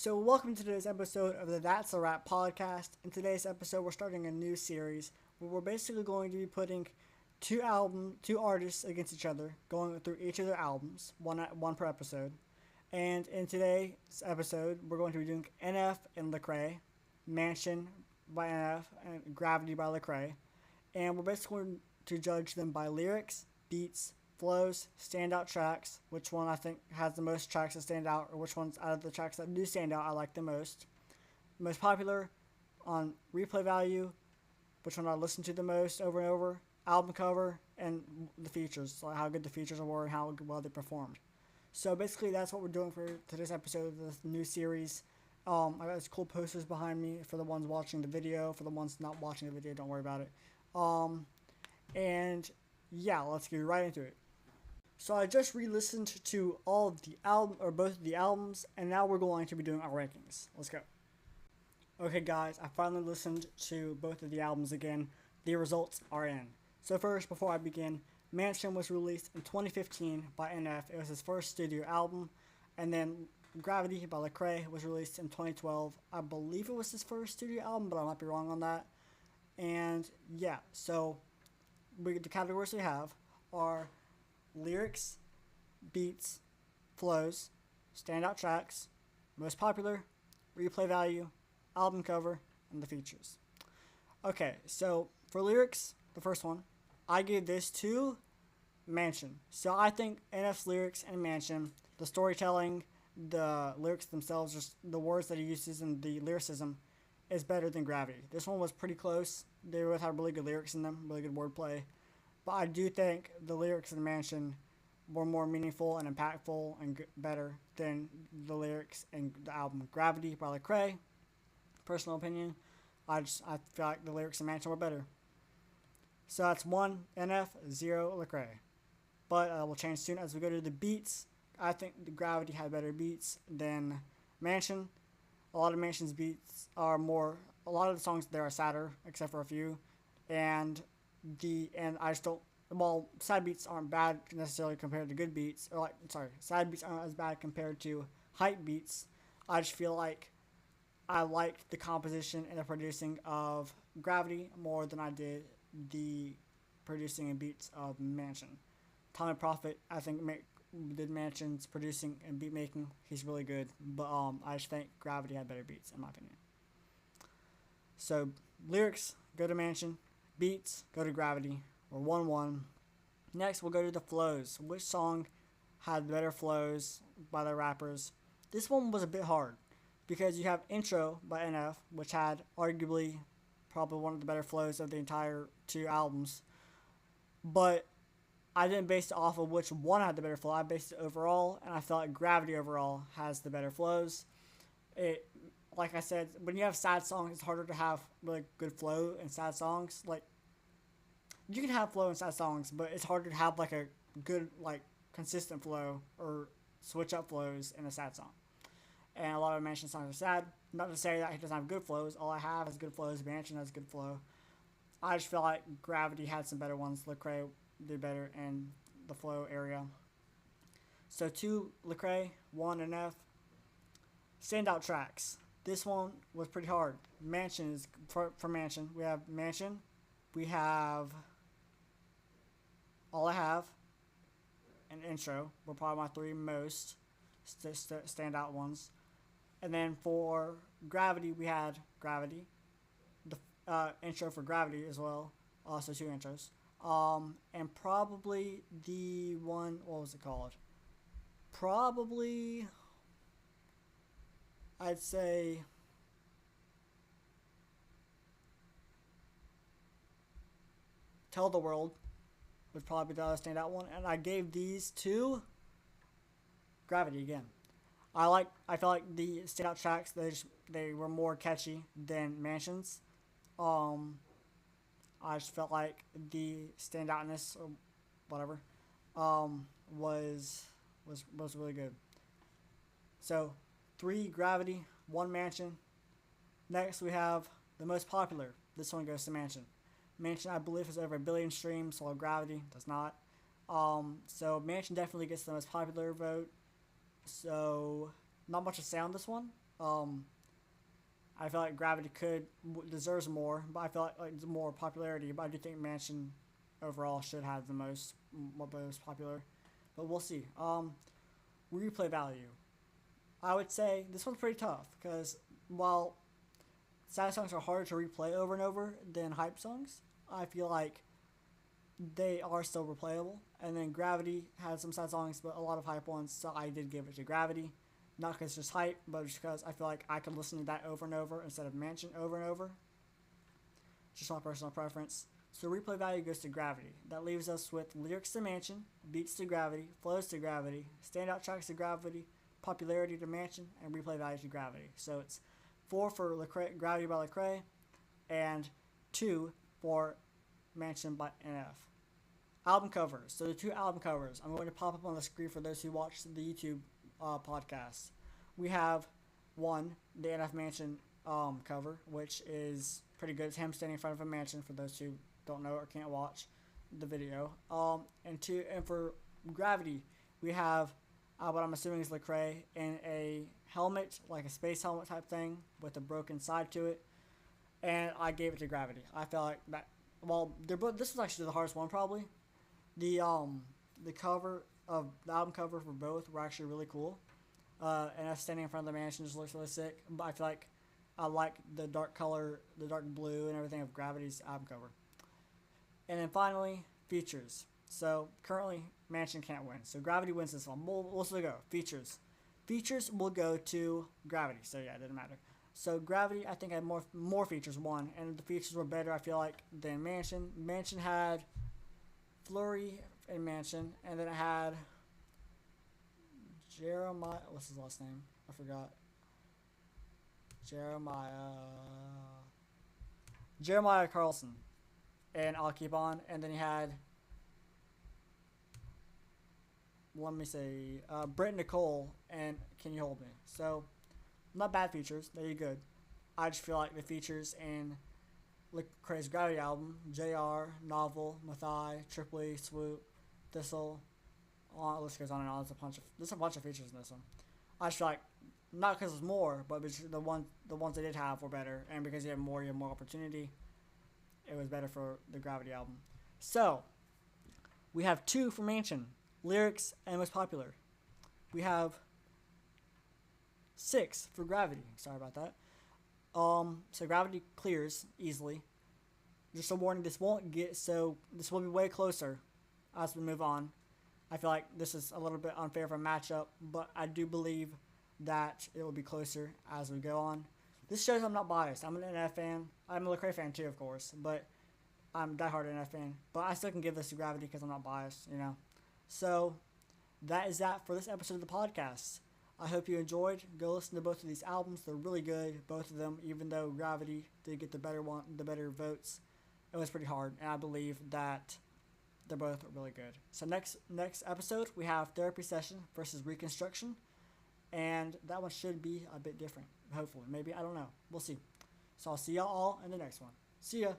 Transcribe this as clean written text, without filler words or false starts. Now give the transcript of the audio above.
So, welcome to today's episode of the That's a Rap podcast. In today's episode, we're starting a new series where we're basically going to be putting two artists against each other, going through each of their albums, one per episode. And in today's episode, we're going to be doing NF and Lecrae, Mansion by NF, and Gravity by Lecrae. And we're basically going to judge them by lyrics, beats, flows, standout tracks, which one I think has the most tracks that stand out, or which ones out of the tracks that do stand out I like the most popular, on replay value, which one I listen to the most over and over, album cover, and the features, like how good the features were and how well they performed. So basically that's what we're doing for today's episode of this new series. I got these cool posters behind me for the ones watching the video. For the ones not watching the video, don't worry about it. And yeah, let's get right into it. So I just re-listened to all of the album, or both of the albums, and now we're going to be doing our rankings. Let's go. Okay guys, I finally listened to both of the albums again. The results are in. So first, before I begin, Mansion was released in 2015 by NF. It was his first studio album. And then Gravity by Lecrae was released in 2012. I believe it was his first studio album, but I might be wrong on that. And yeah, so the categories we have are lyrics, beats, flows, standout tracks, most popular, replay value, album cover, and the features. Okay, so for lyrics, the first one, I gave this to Mansion. So I think NF's lyrics and Mansion, the storytelling, the lyrics themselves, just the words that he uses and the lyricism, is better than Gravity. This one was pretty close. They both had really good lyrics in them, really good wordplay. But I do think the lyrics in Mansion were more meaningful and impactful and better than the lyrics in the album Gravity by Lecrae. Personal opinion, I feel like the lyrics in Mansion were better. So that's 1 NF, 0 Lecrae. But we'll change soon as we go to the beats. I think the Gravity had better beats than Mansion. A lot of Mansion's beats are more. A lot of the songs there are sadder, except for a few, and I just don't. Well, sad beats aren't bad necessarily compared to good beats. Sad beats aren't as bad compared to hype beats. I just feel like I liked the composition and the producing of Gravity more than I did the producing and beats of Mansion. Tommy Prophet, I think, did Mansion's producing and beat making. He's really good, but I just think Gravity had better beats in my opinion. So lyrics, go to Mansion. Beats, go to Gravity. We're 1-1. Next, we'll go to the flows. Which song had better flows by the rappers? This one was a bit hard because you have Intro by NF, which had arguably probably one of the better flows of the entire two albums. But I didn't base it off of which one had the better flow. I based it overall, and I felt like Gravity overall has the better flows. Like I said, when you have sad songs, it's harder to have really good flow in sad songs. Like, you can have flow in sad songs, but it's harder to have like a good, like, consistent flow or switch up flows in a sad song. And a lot of Mansion songs are sad. Not to say that he doesn't have good flows. All I have is good flows. Mansion has good flow. I just feel like Gravity had some better ones. Lecrae did better in the flow area. So 2 Lecrae, 1 NF. Standout tracks. This one was pretty hard. Mansion is for Mansion. We have Mansion. We have All I Have and Intro were probably my 3 most standout ones. And then for Gravity, we had Gravity. The intro for Gravity as well. Also 2 intros. And probably the one, what was it called? Probably, I'd say, Tell the World would probably be the other standout one. And I gave these to Gravity again. I felt like the standout tracks, they were more catchy than Mansion's. I just felt like the standoutness or whatever was really good. So 3 Gravity, 1 Mansion. Next we have the most popular. This one goes to Mansion. Mansion, I believe, has over 1 billion streams, while Gravity does not. So Mansion definitely gets the most popular vote. So Not much to say on this one. I feel like Gravity deserves more, but I feel like more popularity. But I do think Mansion overall should have the most popular. But we'll see. Replay value. I would say this one's pretty tough because while sad songs are harder to replay over and over than hype songs, I feel like they are still replayable. And then Gravity had some sad songs, but a lot of hype ones, so I did give it to Gravity. Not because it's just hype, but just because I feel like I could listen to that over and over instead of Mansion over and over. Just my personal preference. So replay value goes to Gravity. That leaves us with lyrics to Mansion, beats to Gravity, flows to Gravity, standout tracks to Gravity, popularity to Mansion, and replay value to Gravity. So it's 4 for Lecrae, Gravity by Lecrae, and 2 for Mansion by NF. Album covers. So the 2 album covers I'm going to pop up on the screen for those who watch the YouTube podcast. We have one, the NF Mansion cover, which is pretty good. It's him standing in front of a mansion for those who don't know or can't watch the video. And for Gravity, we have what I'm assuming is Lecrae in a helmet, like a space helmet type thing with a broken side to it. And I gave it to Gravity. I felt like that. Well, they're both. This was actually the hardest one probably. The cover of the album cover for both were actually really cool. And us standing in front of the mansion just looks really sick. But I feel like I like the dark color, the dark blue and everything of Gravity's album cover. And then finally, features. So currently, Mansion can't win. So Gravity wins this one. We'll still go. Features. Features will go to Gravity. So yeah, it doesn't matter. So Gravity, I think, had more features, one. And the features were better, I feel like, than Mansion. Mansion had Flurry in Mansion. And then it had Jeremiah. What's his last name? I forgot. Jeremiah Carlson. And I'll Keep On. And then he had, let me say, Britt Nicole and Can You Hold Me. So, not bad features. They're good. I just feel like the features in Lecrae's Gravity album, JR, Novel, Mathai, Triple E, Swoop, Thistle, the list goes on and on. There's a bunch of features in this one. I just feel like, not because there's more, but because the ones they did have were better, and because you have more opportunity, it was better for the Gravity album. So, we have 2 for Mansion, lyrics and most popular. We have 6 for Gravity. Sorry about that. So Gravity clears easily. Just a warning, this will be way closer as we move on. I feel like this is a little bit unfair of a matchup, but I do believe that it will be closer as we go on. This shows I'm not biased. I'm an NF fan. I'm a Lecrae fan too, of course, but I'm a diehard NF fan. But I still can give this to Gravity because I'm not biased, you know. So that is that for this episode of the podcast. I hope you enjoyed. Go listen to both of these albums. They're really good, both of them, even though Gravity did get the better votes. It was pretty hard, and I believe that they're both really good. So next episode, we have Therapy Session versus Reconstruction, and that one should be a bit different, hopefully. Maybe, I don't know. We'll see. So I'll see y'all all in the next one. See ya.